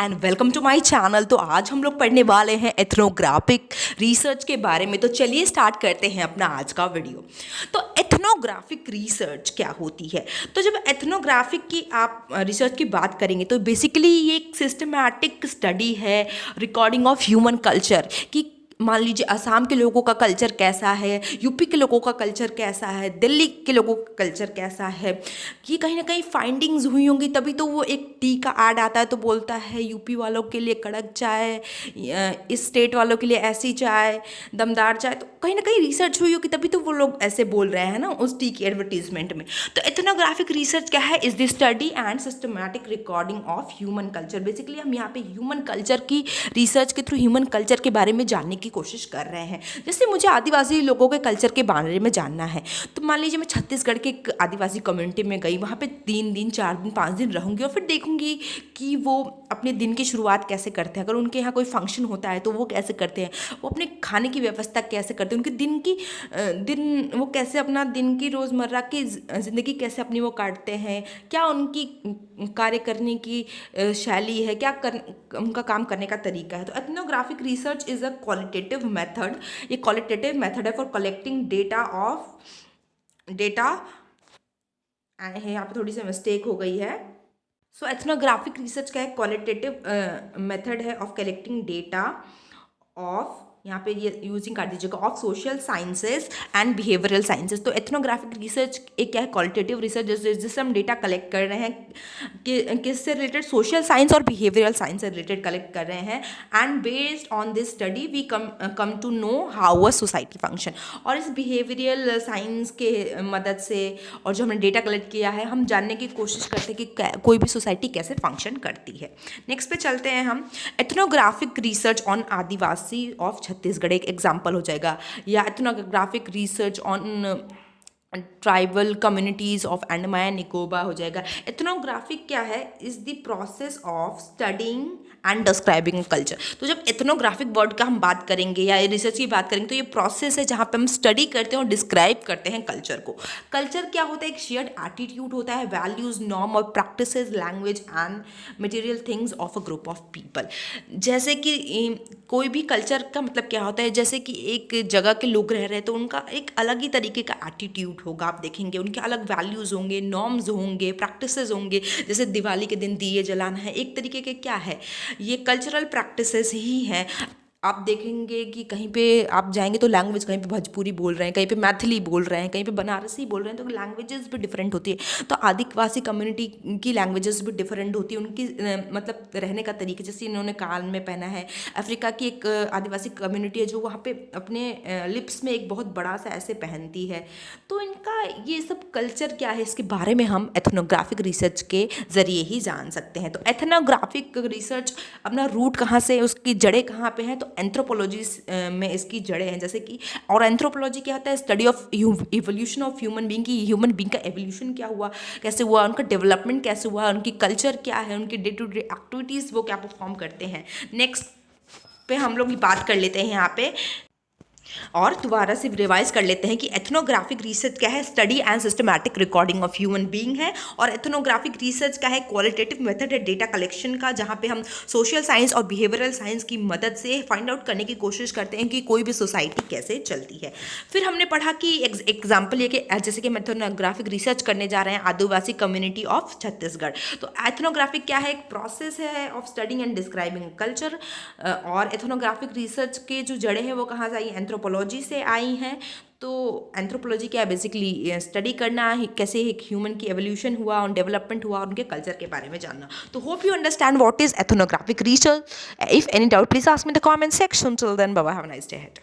And welcome to my channel. तो आज हम लोग पढ़ने वाले हैं एथनोग्राफिक रिसर्च के बारे में। तो चलिए स्टार्ट करते हैं अपना आज का वीडियो। तो एथनोग्राफिक रिसर्च क्या होती है? तो जब एथनोग्राफिक की आप रिसर्च की बात करेंगे तो बेसिकली ये एक सिस्टमैटिक स्टडी है रिकॉर्डिंग ऑफ ह्यूमन कल्चर कि मान लीजिए असम के लोगों का कल्चर कैसा है, यूपी के लोगों का कल्चर कैसा है, दिल्ली के लोगों का कल्चर कैसा है। ये कहीं ना कहीं फाइंडिंग्स हुई होंगी, तभी तो वो एक टी का ऐड आता है तो बोलता है यूपी वालों के लिए कड़क चाय, इस स्टेट वालों के लिए ऐसी चाय, दमदार चाय। तो कहीं ना कहीं रिसर्च हुई होगी तभी तो वो लोग ऐसे बोल रहे हैं ना उस टी की एडवर्टीजमेंट में। तो एथनोग्राफिक रिसर्च क्या है? Is the study and systematic recording of human culture. Basically हम यहाँ पे ह्यूमन कल्चर की रिसर्च के थ्रू ह्यूमन कल्चर के बारे में जानने की कोशिश कर रहे हैं। जैसे मुझे आदिवासी लोगों के कल्चर के बारे में जानना है, तो मान लीजिए मैं छत्तीसगढ़ के एक आदिवासी कम्युनिटी में गई, वहाँ पे 3 दिन 4 दिन 5 दिन रहूँगी और फिर देखूँगी कि वो अपने दिन की शुरुआत कैसे करते हैं। अगर उनके यहाँ कोई फंक्शन होता है तो वो कैसे करते हैं, वो अपने खाने की व्यवस्था कैसे करते हैं, उनके दिन वो कैसे अपना दिन की रोज़मर्रा की ज़िंदगी कैसे अपनी वो काटते हैं, क्या उनकी कार्य करने की शैली है, उनका काम करने का तरीका है। तो ethnographic research is a qualitative method. ये क्वालिटेटिव मेथड है फॉर कलेक्टिंग डेटा यहाँ पे थोड़ी सी मिस्टेक हो गई है। सो एथनोग्राफिक रिसर्च क्या है? क्वालिटेटिव मेथड है ऑफ कलेक्टिंग डेटा ऑफ, यहाँ पे ये यूजिंग कर दीजिएगा, of social sciences and behavioural sciences. तो एथनोग्राफिक रिसर्च एक क्या है? क्वालिटेटिव रिसर्च, जिससे हम डेटा कलेक्ट कर रहे हैं किससे रिलेटेड? सोशल साइंस और बिहेवियरल साइंस से रिलेटेड कलेक्ट कर रहे हैं। And based on this study we come to know how a society function. और इस बिहेवियरल साइंस के मदद से और जो हमने डेटा कलेक्ट किया है, हम जानने की कोशिश करते हैं कि कोई भी सोसाइटी कैसे फंक्शन करती है। नेक्स्ट पे चलते हैं हम। Ethnographic research on Adivasi of Chhattisgarh एक एग्जाम्पल हो जाएगा, या ethnographic research on tribal communities of Andaman Nicobar हो जाएगा। एथनोग्राफिक क्या है? Is the process of studying and describing culture. तो जब एथनोग्राफिक वर्ड का हम बात करेंगे या रिसर्च की बात करेंगे तो ये प्रोसेस है जहाँ पे हम स्टडी करते हैं और डिस्क्राइब करते हैं कल्चर को। कल्चर क्या होता है? एक शेयर्ड एटीट्यूड होता है, वैल्यूज, नॉर्म और practices, language and material things of a group of people. जैसे कि कोई भी कल्चर का मतलब क्या होता है? जैसे कि एक जगह के लोग रह रहे हैं तो उनका एक अलग ही तरीके का एटीट्यूड होगा, आप देखेंगे उनके अलग वैल्यूज़ होंगे, नॉर्म्स होंगे, प्रैक्टिसेस होंगे। जैसे दिवाली के दिन दिए जलाना है, एक तरीके के क्या है, ये कल्चरल प्रैक्टिसेस ही हैं। आप देखेंगे कि कहीं पे आप जाएंगे तो लैंग्वेज, कहीं पे भोजपुरी बोल रहे हैं, कहीं पे मैथिली बोल रहे हैं, कहीं पे बनारसी बोल रहे हैं, तो लैंग्वेजेस भी डिफरेंट होती है। तो आदिवासी कम्युनिटी की लैंग्वेजेस भी डिफरेंट होती है, उनकी मतलब रहने का तरीका। जैसे इन्होंने कान में पहना है, अफ्रीका की एक आदिवासी कम्युनिटी है जो वहाँ पे अपने लिप्स में एक बहुत बड़ा सा ऐसे पहनती है। तो इनका ये सब कल्चर क्या है, इसके बारे में हम एथनोग्राफिक रिसर्च के ज़रिए ही जान सकते हैं। तो एथनोग्राफिक रिसर्च अपना रूट कहाँ से, उसकी जड़ें कहाँ पे हैं? तो एंथ्रोपोलॉजी में इसकी जड़ें हैं। जैसे कि, और एंथ्रोपोलॉजी क्या होता है? Study of evolution of human being, की ह्यूमन बीइंग का एवोल्यूशन क्या हुआ, कैसे हुआ, उनका डेवलपमेंट कैसे हुआ, उनकी कल्चर क्या है, उनकी डे टू डे एक्टिविटीज़ वो क्या परफॉर्म करते हैं। नेक्स्ट पे हम लोग बात कर लेते हैं यहाँ पे, और दोबारा से रिवाइज कर लेते हैं कि एथनोग्राफिक रिसर्च क्या है? Study and systematic recording of human being है। और एथनोग्राफिक रिसर्च क्या है? क्वालिटेटिव मेथड है डेटा कलेक्शन का, जहाँ पे हम सोशल साइंस और बिहेवियरल साइंस की मदद से फाइंड आउट करने की कोशिश करते हैं कि कोई भी सोसाइटी कैसे चलती है। फिर हमने पढ़ा कि एग्जाम्पल ये कि जैसे कि हम एथनोग्राफिक रिसर्च करने जा रहे हैं आदिवासी कम्युनिटी ऑफ छत्तीसगढ़। तो एथनोग्राफिक क्या है? एक प्रोसेस है of studying and describing culture. और एथनोग्राफिक रिसर्च के जो जड़ें हैं वो कहाँ से आई? एंथ्रोपोलॉजी से आई हैं। तो एंथ्रोपोलॉजी क्या है? बेसिकली स्टडी करना है कैसे एक ह्यूमन की एवोल्यूशन हुआ और डेवलपमेंट हुआ और उनके कल्चर के बारे में जानना। तो hope you understand what is ethnographic research. If any doubt please ask me in the comment section. Till then bye bye, have a nice day ahead.